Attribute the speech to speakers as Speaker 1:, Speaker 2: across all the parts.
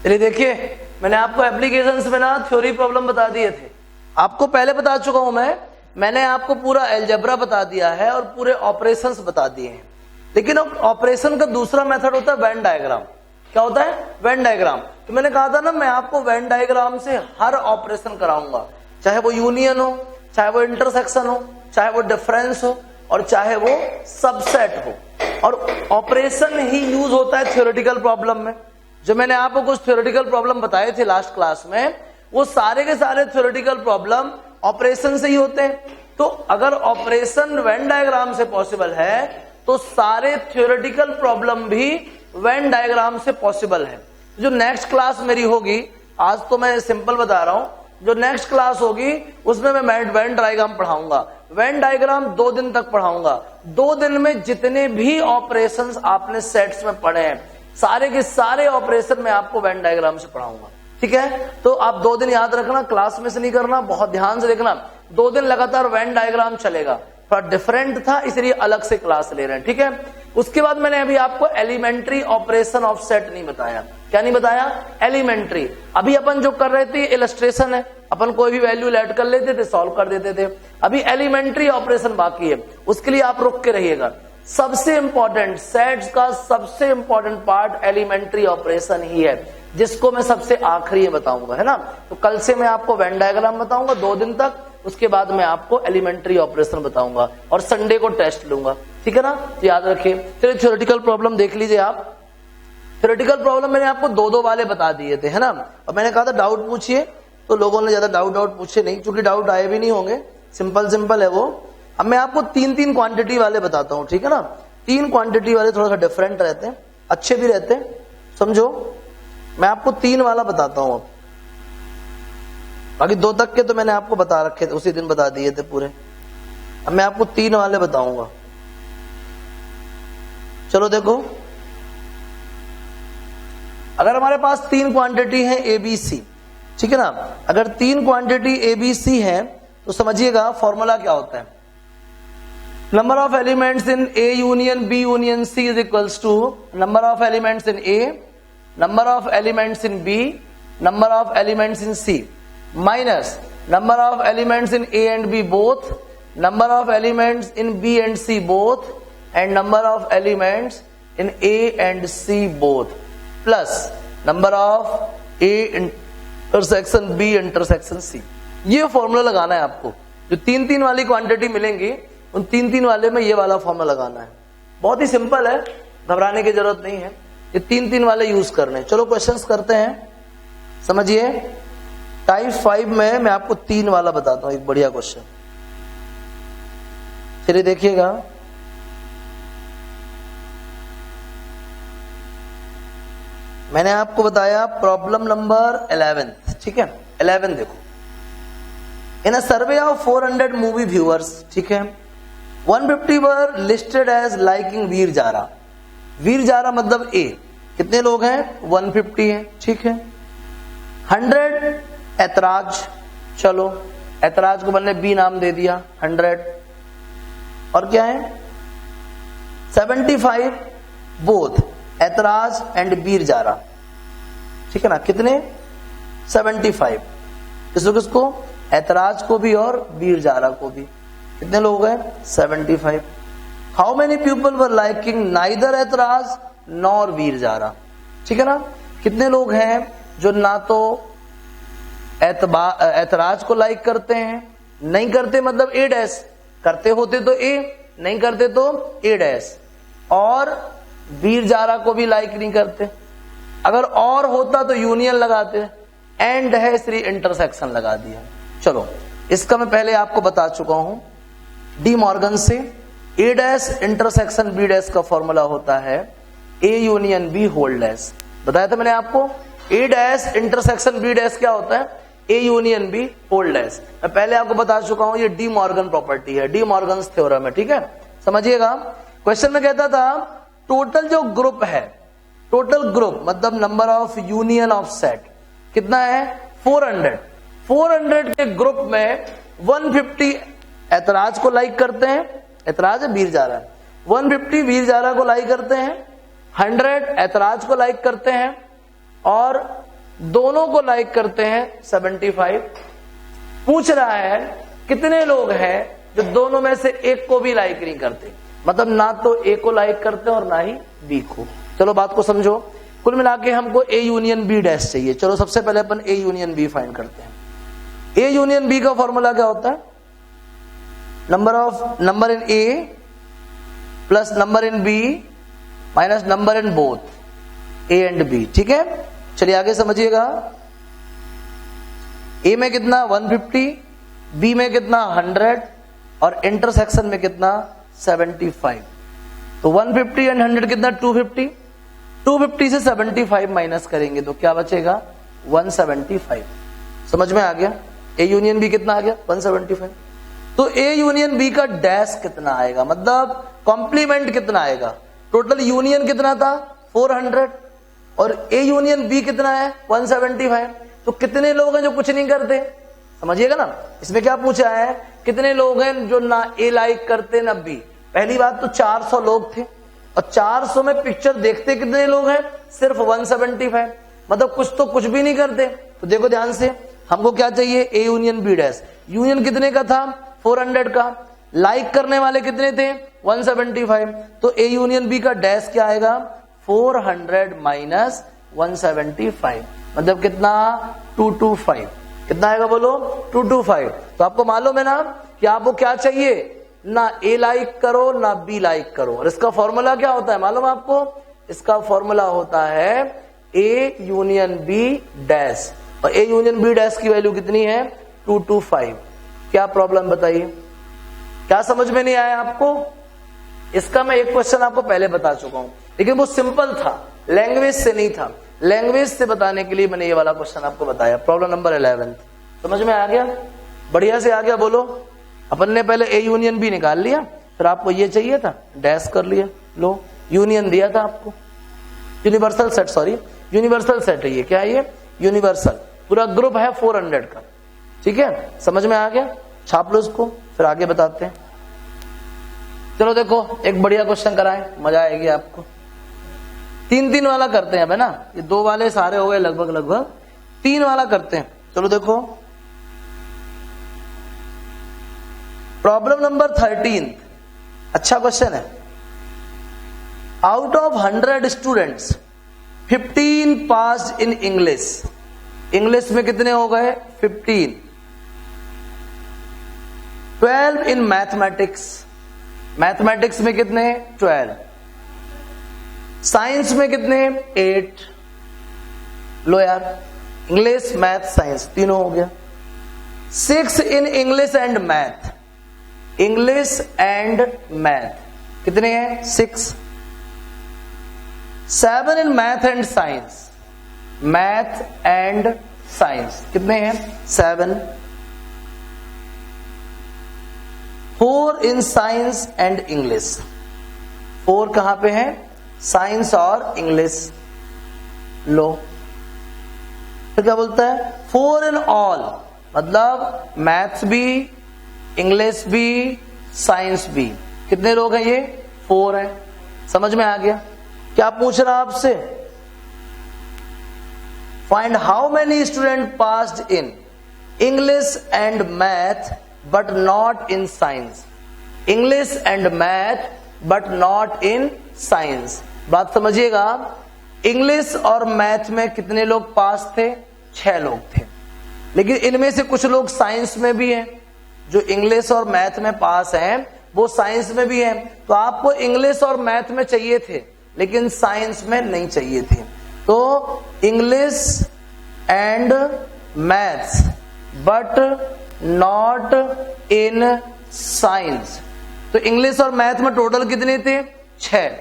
Speaker 1: चलिए देखिए, मैंने आपको एप्लीकेशंस में ना थ्योरी प्रॉब्लम बता दिए थे, आपको पहले बता चुका हूं मैंने आपको पूरा अलजेब्रा बता दिया है और पूरे ऑपरेशंस बता दिए हैं। लेकिन ऑपरेशन का दूसरा मेथड होता है वेन डायग्राम। क्या होता है? Venn diagram. तो मैंने कहा था ना, मैं आपको वेन डायग्राम से हर ऑपरेशन कराऊंगा, चाहे वो यूनियन हो, चाहे वो इंटरसेक्शन हो, चाहे वो डिफरेंस हो, और चाहे वो सबसेट हो। और ऑपरेशन ही यूज होता है थ्योरेटिकल प्रॉब्लम में। जो मैंने आपको कुछ थ्योरेटिकल प्रॉब्लम बताए थे लास्ट क्लास में, वो सारे के सारे थ्योरेटिकल प्रॉब्लम ऑपरेशन से ही होते हैं। तो अगर ऑपरेशन वेन डायग्राम से पॉसिबल है तो सारे थ्योरेटिकल प्रॉब्लम भी वेन डायग्राम से पॉसिबल है। जो नेक्स्ट क्लास मेरी होगी, आज तो मैं सिंपल बता रहा हूं, जो नेक्स्ट क्लास होगी उसमें मैं वेन डायग्राम पढ़ाऊंगा। वेन डायग्राम 2 दिन तक पढ़ाऊंगा। 2 दिन में जितने भी ऑपरेशंस आपने सेट्स में पढ़े हैं, सारे के सारे ऑपरेशन मैं आपको वेन डायग्राम से पढ़ाऊंगा। ठीक है? तो आप 2 दिन याद रखना, क्लास में से नहीं करना, बहुत ध्यान से देखना। 2 दिन लगातार वेन डायग्राम चलेगा। थोड़ा डिफरेंट था इसलिए अलग से क्लास ले रहे हैं। ठीक है? उसके बाद मैंने अभी आपको एलिमेंट्री ऑपरेशन ऑफ सेट नहीं बताया। क्या नहीं बताया? एलिमेंट्री। अभी अपन जो कर रहे थे इलस्ट्रेशन है, अपन कोई भी वैल्यू ऐड कर लेते थे, सॉल्व कर देते थे। अभी एलिमेंट्री ऑपरेशन बाकी है, उसके लिए आप रुक के रहिएगा। सबसे इंपॉर्टेंट, सेट्स का सबसे इंपॉर्टेंट पार्ट एलिमेंट्री ऑपरेशन ही है, जिसको मैं सबसे आखिरी बताऊंगा, है ना। तो कल से मैं आपको वेन डायग्राम बताऊंगा 2 दिन तक, उसके बाद मैं आपको एलिमेंट्री ऑपरेशन बताऊंगा और संडे को टेस्ट लूंगा। ठीक है ना? तो याद रखिए। चलिए थ्योरेटिकल प्रॉब्लम देख लीजिए आप। थ्योरेटिकल प्रॉब्लम मैंने आपको 2-2 वाले बता दिए थे, है ना। और मैंने कहा था डाउट पूछिए, तो लोगों ने ज्यादा डाउट पूछे नहीं, क्योंकि डाउट आए भी नहीं होंगे, सिंपल है वो। अब मैं आपको 3-3 क्वांटिटी वाले बताता हूं, ठीक है ना। 3 क्वांटिटी वाले थोड़ा सा डिफरेंट रहते हैं, अच्छे भी रहते हैं, समझो। मैं आपको 3 वाला बताता हूं। बाकी 2 तक के तो मैंने आपको बता रखे थे, उसी दिन बता दिए थे पूरे। अब मैं आपको 3 वाले बताऊंगा। चलो देखो, अगर हमारे पास 3 क्वांटिटी है ABC, ठीक है ना। अगर 3 क्वांटिटी ABC है तो समझिएगा फॉर्मूला क्या होता है। Number of elements in A union B union C is equals to number of elements in A, number of elements in B, number of elements in C, minus number of elements in A and B both, number of elements in B and C both, and number of elements in A and C both, plus number of A intersection B intersection C। ये formula लगाना है आपको। जो 3-3 वाली quantity मिलेंगी, उन 3-3 वाले में ये वाला फॉर्मूला लगाना है। बहुत ही सिंपल है, घबराने की जरूरत नहीं है। ये 3-3 वाले यूज करने हैं। चलो क्वेश्चंस करते हैं, समझिए। टाइप 5 में मैं आपको 3 वाला बताता हूं, एक बढ़िया क्वेश्चन। चलिए देखिएगा। मैंने आपको बताया प्रॉब्लम नंबर 11, ठीक है। 11 देखो। इन अ सर्वे ऑफ 400 मूवी व्यूअर्स, ठीक है, 150 वर listed as liking Veer Zaara. Veer Zaara मतलब A। कितने लोग हैं? 150 है, ठीक है। 100 ऐतराज, चलो ऐतराज को मैंने B नाम दे दिया, 100। और क्या है? 75 बोथ ऐतराज एंड वीर जारा, ठीक है ना। कितने? 75। किसको किसको? ऐतराज को भी और वीर जारा को भी। कितने लोग हैं? 75। How many people were liking neither ऐतराज नॉर वीर जारा, ठीक है ना। कितने लोग हैं जो ना तो ऐतराज को लाइक करते हैं, नहीं करते मतलब A', करते होते तो A, नहीं करते तो A', और वीर जारा को भी लाइक नहीं करते। अगर और होता तो यूनियन लगाते, एंड है इसलिए इंटरसेक्शन लगा दिया। चलो इसका मैं पहले आपको बता चुका हूं, डी मॉर्गन से। A' इंटरसेक्शन B' का फॉर्मूला होता है A union B hold S. बताया था मैंने आपको। A' इंटरसेक्शन B' क्या होता है? A union B hold S. मैं पहले आपको बता चुका हूं, ये डी मॉर्गन प्रॉपर्टी है, डी मॉर्गन थ्योरम है, ठीक है। समझिएगा। क्वेश्चन में कहता था टोटल जो ग्रुप है, टोटल ग्रुप मतलब number of union of set कितना है? 400। 400 के ग्रुप में 150 ऐतराज को लाइक करते हैं, ऐतराज है वीर जारा, 150 वीर जारा को लाइक करते हैं, 100 ऐतराज को लाइक करते हैं, और दोनों को लाइक करते हैं 75। पूछ रहा है कितने लोग हैं जो दोनों में से एक को भी लाइक नहीं करते, मतलब ना तो ए को लाइक करते और ना ही बी को। चलो बात को समझो। कुल मिला के हमको ए यूनियन बी डैश चाहिए। चलो सबसे पहले अपन ए यूनियन बी फाइंड करते हैं। ए यूनियन बी का फॉर्मूला क्या होता है? Number in A plus number in B minus number in both A and B. ठीक है, चलिए आगे समझिएगा। ए में कितना 150, बी में कितना 100 और इंटरसेक्शन में कितना 75। तो 150 एंड 100 कितना 250। 250 से 75 माइनस करेंगे तो क्या बचेगा 175। समझ में आ गया? ए यूनियन बी कितना आ गया 175। तो ए यूनियन बी का डैश कितना आएगा, मतलब कॉम्प्लीमेंट कितना आएगा? टोटल यूनियन कितना था 400 और ए यूनियन बी कितना है 175। तो कितने लोग हैं जो कुछ नहीं करते? समझिएगा ना, इसमें क्या पूछा है, कितने लोग हैं जो ना ए लाइक करते ना बी। पहली बात तो 400 लोग थे और 400 में पिक्चर देखते कितने लोग हैं? सिर्फ 175, मतलब कुछ तो कुछ भी नहीं करते। तो देखो ध्यान से, हमको क्या चाहिए A union B dash. Union कितने का था 400 का, लाइक करने वाले कितने थे 175। तो ए यूनियन बी का डैश क्या आएगा 400 माइनस 175, मतलब कितना 225। कितना आएगा बोलो 225। तो आपको मालूम है ना कि आपको क्या चाहिए, ना ए लाइक करो ना बी लाइक करो। और इसका फॉर्मूला क्या होता है मालूम आपको? इसका फॉर्मूला होता है ए यूनियन बी डैश, और ए यूनियन बी डैश की वैल्यू कितनी है 225। क्या प्रॉब्लम बताइए, क्या समझ में नहीं आया आपको? इसका मैं एक क्वेश्चन आपको पहले बता चुका हूं, लेकिन वो सिंपल था, लैंग्वेज से नहीं था। लैंग्वेज से बताने के लिए मैंने ये वाला क्वेश्चन आपको बताया। प्रॉब्लम नंबर 11 समझ में आ गया? बढ़िया से आ गया बोलो। अपन ने पहले ए यूनियन बी निकाल लिया, फिर आपको ये चाहिए था डैश कर लिया, लो यूनियन दिया था आपको। Universal set, sorry universal set है ये। क्या है ये? यूनिवर्सल। पूरा ग्रुप है 400 का। ठीक है, समझ में आ गया? छाप लो इसको, फिर आगे बताते हैं। चलो देखो एक बढ़िया क्वेश्चन कराएं, मजा आएगी आपको। 3-3 वाला करते हैं, है ना? ये 2 वाले सारे हो गए लगभग 3 वाला करते हैं। चलो देखो प्रॉब्लम नंबर 13, अच्छा क्वेश्चन है। Out of 100 students 15 passed in English. English में कितने हो गए 15। 12 इन मैथमेटिक्स, मैथमेटिक्स में कितने 12। साइंस में कितने 8। लो यार, इंग्लिश मैथ साइंस तीनों हो गया। 6 in English and math, English and math कितने हैं 6। 7 in math and science, math and science कितने हैं 7। 4 इन साइंस एंड इंग्लिश, 4 कहां पे है साइंस और इंग्लिश। लो फिर क्या बोलता है 4 इन ऑल, मतलब मैथ्स भी इंग्लिश भी साइंस भी। कितने लोग हैं ये 4 हैं। समझ में आ गया? क्या पूछ रहा आपसे, find how many student passed in English and math but not in science. English and math but not in science. बात समझिएगा, इंग्लिश और मैथ में कितने लोग पास थे 6 लोग थे, लेकिन इनमें से कुछ लोग साइंस में भी हैं। जो इंग्लिश और मैथ में पास हैं वो साइंस में भी हैं। तो आपको इंग्लिश और मैथ में चाहिए थे लेकिन साइंस में नहीं चाहिए थे। तो English and maths but not in science. तो इंग्लिश और मैथ में टोटल कितने थे 6,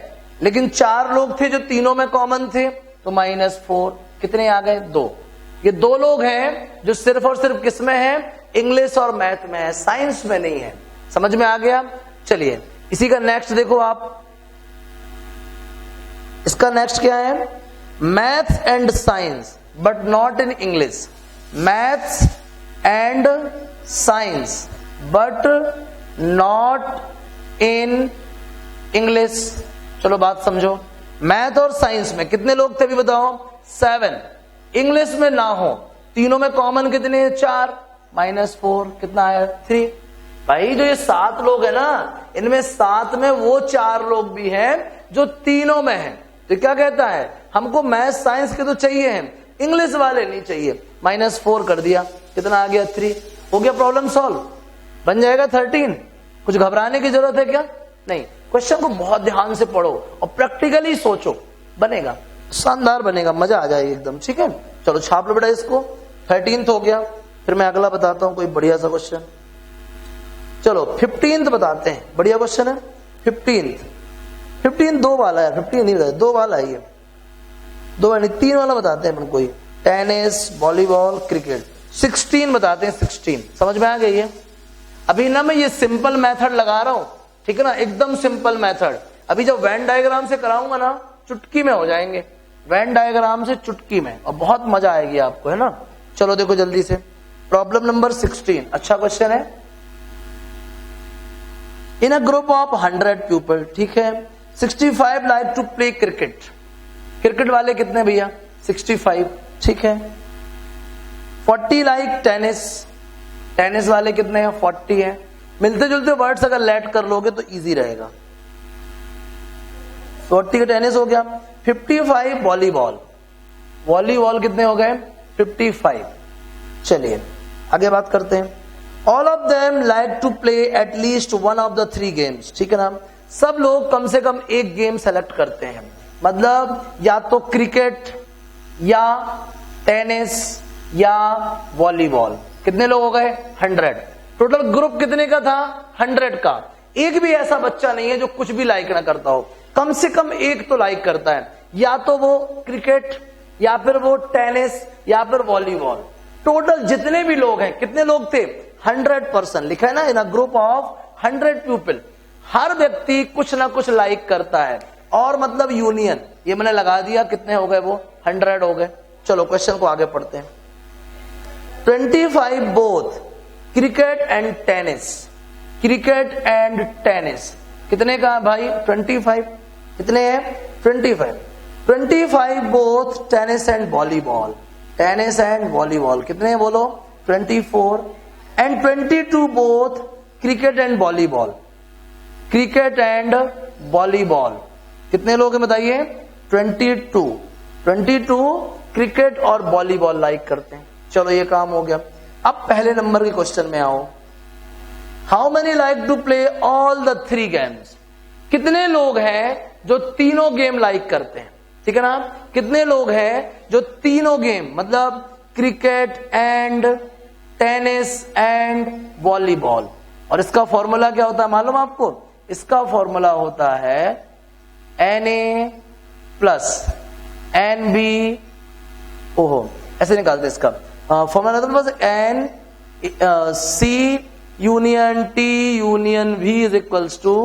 Speaker 1: लेकिन 4 लोग थे जो तीनों में कॉमन थे, तो -4। कितने आ गए 2। ये 2 लोग हैं जो सिर्फ और सिर्फ किस में है इंग्लिश और मैथ में है, साइंस में नहीं है। समझ में आ गया? चलिए इसी का नेक्स्ट देखो आप, इसका नेक्स्ट क्या है, math and science but not in English. Maths and science but not in English. चलो बात समझो, मैथ और साइंस में कितने लोग थे अभी बताओ 7, इंग्लिश में ना हो, तीनों में कॉमन कितने हैं? 4 -4 कितना है? 3। भाई जो ये 7 लोग है ना, इनमें 7 में वो 4 लोग भी हैं जो तीनों में हैं। तो क्या कहता है, हमको मैथ साइंस के तो चाहिए हैं, इंग्लिश वाले नहीं चाहिए। -4 कर दिया, कितना आ गया? 3। हो गया प्रॉब्लम सॉल्व, बन जाएगा 13। कुछ घबराने की जरूरत है क्या? नहीं। क्वेश्चन को बहुत ध्यान से पढ़ो और प्रैक्टिकली सोचो, बनेगा, शानदार बनेगा, मजा आ जाएगी एकदम। ठीक है, चलो छाप लो बेटा इसको। 13th हो गया, फिर मैं अगला बताता हूं कोई बढ़िया सा क्वेश्चन। चलो 15th बताते हैं, बढ़िया क्वेश्चन है 15th 2 वाला है, 15 नहीं बताया, 2 वाला है ये, 2 नहीं 3 वाला बताते हैं अपन कोई। Tennis, volleyball, cricket. 16 बताते हैं, 16 समझ में आ गई है। अभी ना मैं ये सिंपल मेथड लगा रहा हूं, ठीक है ना, एकदम सिंपल मेथड। अभी जब वेन डायग्राम से कराऊंगा ना, चुटकी में हो जाएंगे, वेन डायग्राम से चुटकी में, और बहुत मजा आएगी आपको, है ना। चलो देखो जल्दी से, प्रॉब्लम नंबर 16, अच्छा क्वेश्चन है। In a group of 100 people, ठीक है, 65 like to play cricket. Cricket वाले कितने भैया? 65, ठीक है। 40 लाइक टेनिस, टेनिस वाले कितने हैं? 40 है। मिलते जुलते वर्ड्स अगर लेट कर लोगे तो इजी रहेगा। 40 का टेनिस हो गया। 55 वॉलीबॉल, वॉलीबॉल कितने हो गए? 55। चलिए आगे बात करते हैं। All of them like to play at least one of the 3 games, ठीक है ना। सब लोग कम से कम एक गेम सेलेक्ट करते हैं, मतलब या तो क्रिकेट या टेनिस या वॉलीबॉल। कितने लोग हो गए? 100। टोटल ग्रुप कितने का था? 100 का। एक भी ऐसा बच्चा नहीं है जो कुछ भी लाइक ना करता हो, कम से कम एक तो लाइक करता है, या तो वो क्रिकेट या फिर वो टेनिस या फिर वॉलीबॉल। टोटल जितने भी लोग हैं, कितने लोग थे? 100% लिखा है ना, इन अ ग्रुप ऑफ 100 पीपल। हर व्यक्ति कुछ ना कुछ लाइक करता है, और मतलब यूनियन, ये मैंने लगा दिया, कितने हो गए? वो 100 हो गए। चलो क्वेश्चन को आगे पढ़ते हैं। 25 both cricket and tennis, cricket and tennis कितने का भाई? 25। कितने हैं? 25। 25 both tennis and volleyball, tennis and volleyball कितने हैं बोलो? 24। And 22 both cricket and volleyball, cricket and volleyball कितने लोग हैं बताइए? 22। 22 क्रिकेट और वॉलीबॉल लाइक करते हैं। चलो ये काम हो गया। अब पहले नंबर के क्वेश्चन में आओ। How many like to play all the 3 games? कितने लोग हैं जो तीनों गेम लाइक करते हैं, ठीक है ना। कितने लोग हैं जो तीनों गेम, मतलब cricket and tennis and volleyball. और इसका फॉर्मूला क्या होता है मालूम आपको? इसका फॉर्मूला होता है Na प्लस NB, ओहो ऐसे निकालते इसका फॉर्मूला, तो बस NC union T union V is equals to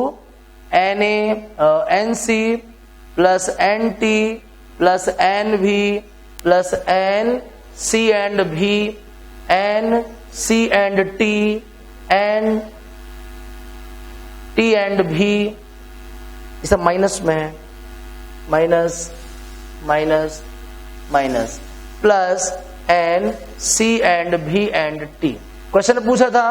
Speaker 1: NC plus NT plus NV plus NC and V NC and T and T and V, ये सब माइनस में है, minus minus minus plus NC and V and T। Question पूछा था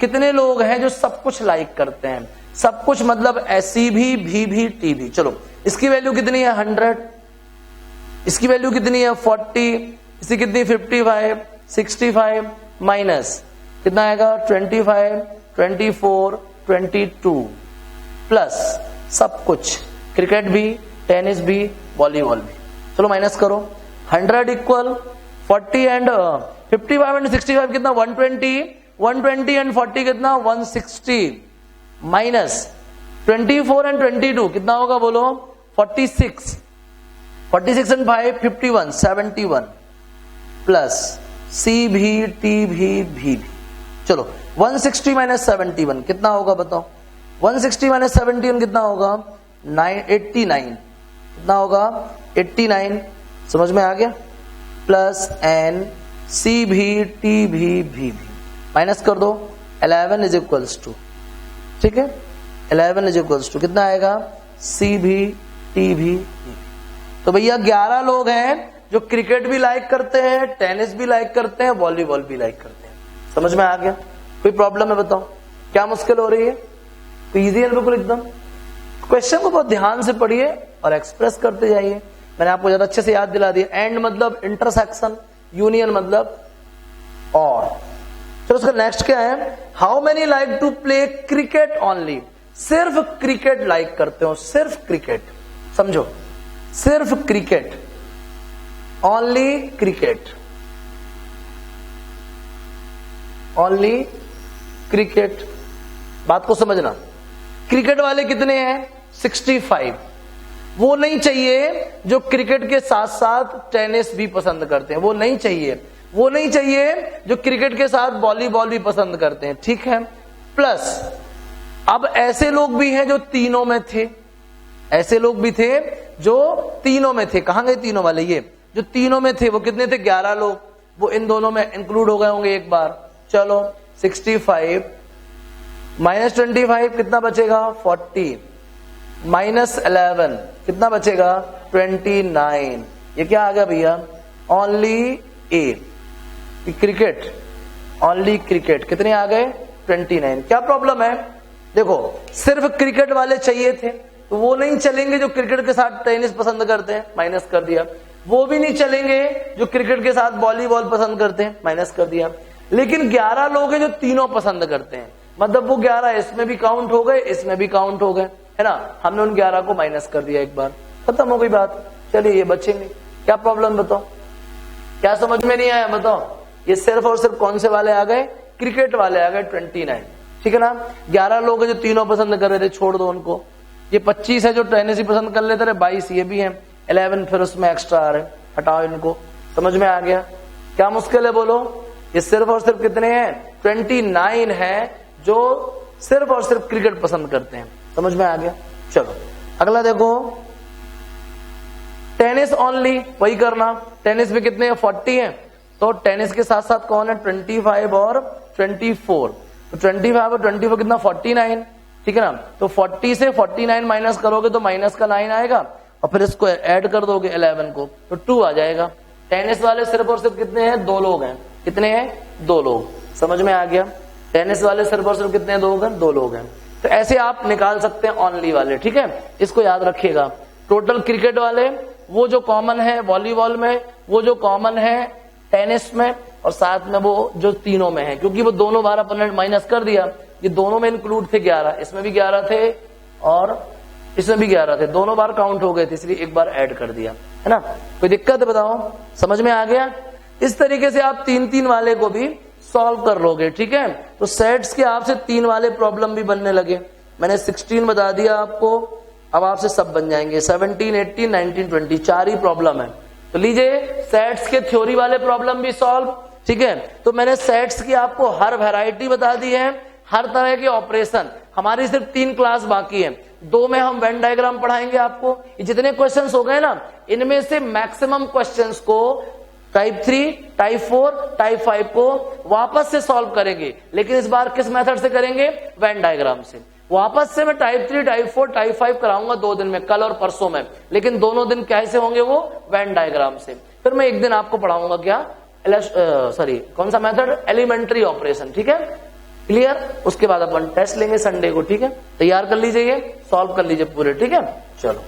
Speaker 1: कितने लोग हैं जो सब कुछ लाइक करते हैं, सब कुछ मतलब SC भी, V भी, T भी। चलो इसकी वैल्यू कितनी है? 100। इसकी वैल्यू कितनी है? 40। इसकी कितनी? 55, 65 माइनस कितना आएगा? 25, 24, 22 प्लस सब कुछ क्रिकेट भी, टेनिस भी, वॉलीबॉल भी। चलो माइनस करो। 100 इक्वल 40 एंड 55 एंड 65 कितना? 120, 120 एंड 40 कितना? 160 माइनस 24 एंड 22 कितना होगा बोलो? 46, 46 एंड 5 51, 71 प्लस C भी, T भी, V भी। चलो 160 माइनस 71 कितना होगा बताओ? 160 माइनस 71 कितना होगा? 89 कितना होगा? 89 समझ में आ गया? प्लस N C भी, T भी, V भी माइनस कर दो। 11 इज इक्वल्स टू, ठीक है, 11 इज इक्वल्स टू कितना आएगा? C भी, T भी, V भी। तो भैया 11 लोग हैं जो क्रिकेट भी लाइक करते हैं, टेनिस भी लाइक करते हैं, वॉलीबॉल भी लाइक करते हैं। समझ में आ गया? कोई प्रॉब्लम है बताओ? क्या मुश्किल हो रही है? तो इजी है बिल्कुल एकदम। क्वेश्चन को बहुत ध्यान से पढ़िए और एक्सप्रेस करते जाइए। मैंने आपको ज्यादा अच्छे से याद दिला दिया। एंड मतलब इंटरसेक्शन, यूनियन मतलब और। चलो उसका नेक्स्ट क्या है? How many like to play cricket only? सिर्फ क्रिकेट लाइक करते हो, सिर्फ क्रिकेट, समझो, सिर्फ cricket, only cricket, only cricket. बात को समझना। क्रिकेट वाले कितने हैं? 65। वो नहीं चाहिए जो क्रिकेट के साथ साथ टेनिस भी पसंद करते हैं, वो नहीं चाहिए। वो नहीं चाहिए जो क्रिकेट के साथ वॉलीबॉल भी पसंद करते हैं, ठीक है। प्लस अब ऐसे लोग भी हैं जो तीनों में थे, ऐसे लोग भी थे जो तीनों में थे। कहां गए तीनों वाले? ये जो तीनों में थे वो कितने थे? 11 लोग। वो इन दोनों में इंक्लूड हो गए होंगे एक बार। चलो 65 माइनस 25 कितना बचेगा? 40 माइनस 11 कितना बचेगा? 29। ये क्या आ गया भैया? ओनली ए क्रिकेट, ओनली क्रिकेट। कितने आ गए? 29। क्या प्रॉब्लम है? देखो सिर्फ क्रिकेट वाले चाहिए थे तो वो नहीं चलेंगे जो क्रिकेट के साथ टेनिस पसंद करते हैं, माइनस कर दिया। वो भी नहीं चलेंगे जो क्रिकेट के साथ वॉलीबॉल पसंद करते हैं, माइनस कर दिया। लेकिन 11 लोग हैं जो तीनों पसंद करते हैं, मतलब वो 11 इसमें भी काउंट हो गए, इसमें भी काउंट हो गए, है ना। हमने उन 11 को माइनस कर दिया, एक बार खत्म हो गई बात। चलिए ये बचेंगे। क्या प्रॉब्लम बताओ? क्या समझ में नहीं आया बताओ? ये सिर्फ और सिर्फ कौन से वाले आ गए? क्रिकेट वाले आ गए 29, ठीक है ना। 11 लोग हैं जो तीनों पसंद कर रहे थे, छोड़ दो उनको। ये 25 है जो टेनिस ही पसंद कर लेते रहे, 22 ये भी है, 11 फिर उसमें एक्स्ट्रा आ रहे, हटाओ इनको। समझ में आ गया? क्या मुश्किल है बोलो? ये सिर्फ और सिर्फ कितने हैं? 29 है जो सिर्फ और सिर्फ क्रिकेट पसंद करते हैं। समझ में आ गया? चलो अगला देखो, टेनिस ओनली, वही करना। टेनिस में कितने हैं? 40 हैं, तो टेनिस के साथ साथ कौन है? 25 और 24। तो 25 और 24 कितना? 49, ठीक है ना। तो 40 से 49 माइनस करोगे तो माइनस का 9 आएगा और फिर इसको ऐड कर दोगे 11 को तो 2 आ जाएगा। टेनिस वाले सिर्फ और सिर्फ कितने हैं? 2 लोग हैं। कितने हैं? 2 लोग। समझ में आ गया? टेनिस वाले सिर्फ और सिर्फ कितने लोग हैं? 2 लोग हैं। तो ऐसे आप निकाल सकते हैं ओनली वाले, ठीक है। इसको याद रखिएगा। टोटल क्रिकेट वाले वो जो कॉमन है वॉलीबॉल में, वो जो कॉमन है टेनिस में, और साथ में वो जो तीनों में है, क्योंकि वो दोनों बार अपन माइनस कर दिया। ये दोनों में इंक्लूड थे 11, इसमें भी 11 थे और इसमें भी 11 थे, दोनों बार काउंट हो गए थे, इसलिए एक बार ऐड कर दिया, है ना। कोई दिक्कत है बताओ? समझ में आ गया? इस तरीके से आप 3-3 वाले को भी सॉल्व कर लोगे, ठीक है। तो सेट्स के आपसे 3 वाले प्रॉब्लम भी बनने लगे। मैंने 16 बता दिया आपको, अब आपसे सब बन जाएंगे 17, 18, 19, 20, 4 ही प्रॉब्लम है। तो लीजिए सेट्स के थ्योरी वाले प्रॉब्लम भी सॉल्व, ठीक है। तो मैंने सेट्स की आपको हर वैरायटी बता दी है, हर तरह के ऑपरेशन। हमारी सिर्फ 3 क्लास बाकी है, 2 में हम वेन डायग्राम पढ़ाएंगे आपको। ये जितने क्वेश्चंस हो गए ना, इनमें से मैक्सिमम क्वेश्चंस को टाइप 3, टाइप 4, टाइप 5 को वापस से सॉल्व करेंगे, लेकिन इस बार किस मेथड से करेंगे? वेन डायग्राम से। वापस से मैं टाइप 3, टाइप 4, टाइप 5 कराऊंगा 2 दिन में, कल और परसों में, लेकिन दोनों दिन कैसे होंगे? वो वेन डायग्राम से। फिर मैं एक दिन आपको पढ़ाऊंगा क्या? कौन सा मेथड? एलिमेंट्री ऑपरेशन, ठीक है। क्लियर? उसके बाद अपन टेस्ट लेंगे संडे को, ठीक है। तैयार कर लीजिए, सॉल्व कर लीजिए पूरे, ठीक है। चलो